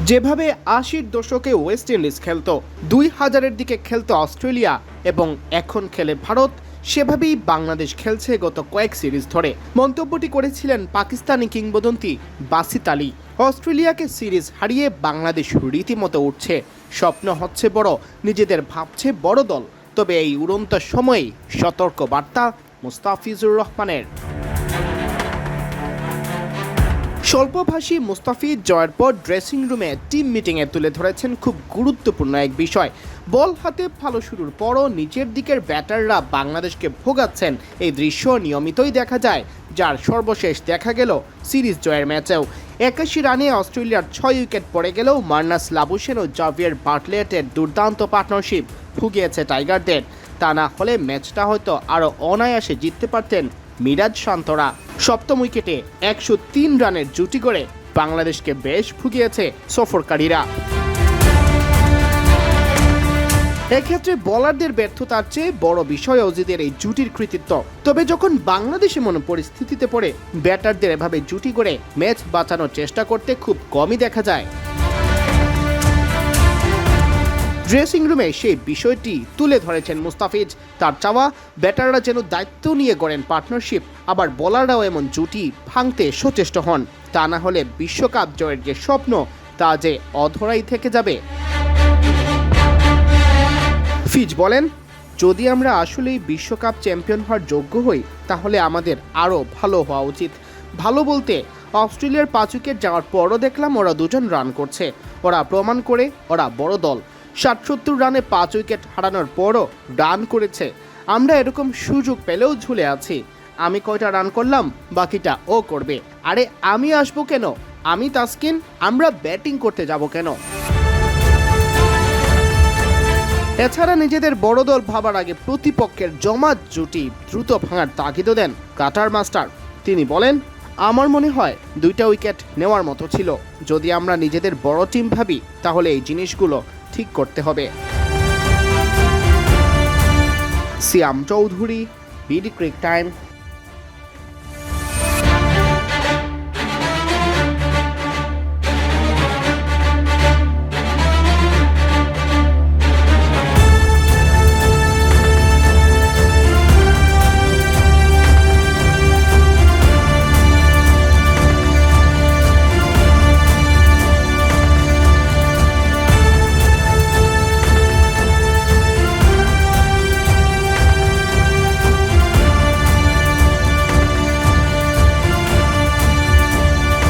যেভাবে ৮০-র দশকে West Indies খেলতো, ২০০০-এর দিকে খেলতো অস্ট্রেলিয়া এবং এখন খেলে ভারত, সেভাবেই বাংলাদেশ খেলছে গত কয়েক সিরিজ ধরে। মন্তব্যটি করেছিলেন পাকিস্তানি কিংবদন্তি বাসিত আলী। অস্ট্রেলিয়াকে সিরিজ হারিয়ে বাংলাদেশ রীতিমতো উঠছে, স্বপ্ন হচ্ছে বড়, নিজেদের ভাবছে বড় দল। তবে এই উড়ন্ত সময়ে সতর্ক বার্তা মুস্তাফিজুর রহমানের। স্বল্পভাষী মুস্তাফিজ জয়ের পর ড্রেসিং রুমে টিম মিটিংয়ে তুলে ধরেছেন খুব গুরুত্বপূর্ণ এক বিষয়। বল হাতে ভালো শুরুর পরও নিচের দিকের ব্যাটাররা বাংলাদেশকে ভোগাচ্ছেন, এই দৃশ্য নিয়মিতই দেখা যায়, যার সর্বশেষ দেখা গেল সিরিজ জয়ের ম্যাচেও। ৮১ রানে অস্ট্রেলিয়ার ৬ উইকেট পড়ে গেলেও মার্নাস লাবুশেন ও জাভিয়ার বার্টলেটের দুর্দান্ত পার্টনারশিপ ভুগিয়েছে টাইগারদের। তা না হলে ম্যাচটা হয়তো আরও অনায়াসে জিততে পারতেন মিরাজ শান্তরা। সপ্তম উইকেটে ১০৩ রানের জুটি করে বাংলাদেশকে বেশ ভুগিয়েছে সফরকারীরা। এক্ষেত্রে বোলারদের ব্যর্থতার চেয়ে বড় বিষয় অজিদের এই জুটির কৃতিত্ব। তবে যখন বাংলাদেশ এমন পরিস্থিতিতে পড়ে ব্যাটারদের এভাবে জুটি করে ম্যাচ বাঁচানোর চেষ্টা করতে খুব কমই দেখা যায়। ড্রেসিং রুমে সেই বিষয়টি তুলে ধরেছেন মুস্তাফিজ। তার চাওয়া ব্যাটাররা যেন দায়িত্ব নিয়ে গড়েন পার্টনারশিপ, আবার বোলাররাও এমন জুটি ভাঙতে সচেষ্ট হন। তা না হলে বিশ্বকাপ জয়ের যে স্বপ্ন, তা যে অধরাই থেকে যাবে। ফিজ বলেন, যদি আমরা আসলেই বিশ্বকাপ চ্যাম্পিয়ন হওয়ার যোগ্য হই, তাহলে আমাদের আরও ভালো হওয়া উচিত। ভালো বলতে অস্ট্রেলিয়ার ৫ উইকেট যাওয়ার পরও দেখলাম ওরা ২ রান করছে। ওরা প্রমাণ করে ওরা বড় দল। ৬০-৭০ রানে ৫ উইকেট হারানোর পরও রান করেছে। আমরা এরকম সুযোগ পেলেও ঝুলে আছি। আমি কয়টা রান করলাম, বাকিটা ও করবে। আরে আমি আসবো কেন? আমি তাসকিন, আমরা ব্যাটিং করতে যাব কেন? এছাড়া নিজেদের বড় দল ভাবার আগে প্রতিপক্ষের জমাট জুটি দ্রুত ভাঙার তাগিদও দেন কাটার মাস্টার। তিনি বলেন, আমার মনে হয় ২টা উইকেট নেওয়ার মতো ছিল। যদি আমরা নিজেদের বড় টিম ভাবি, তাহলে এই জিনিসগুলো ঠিক করতে হবে। সিয়াম চৌধুরী, বিডি ক্রিক টাইম।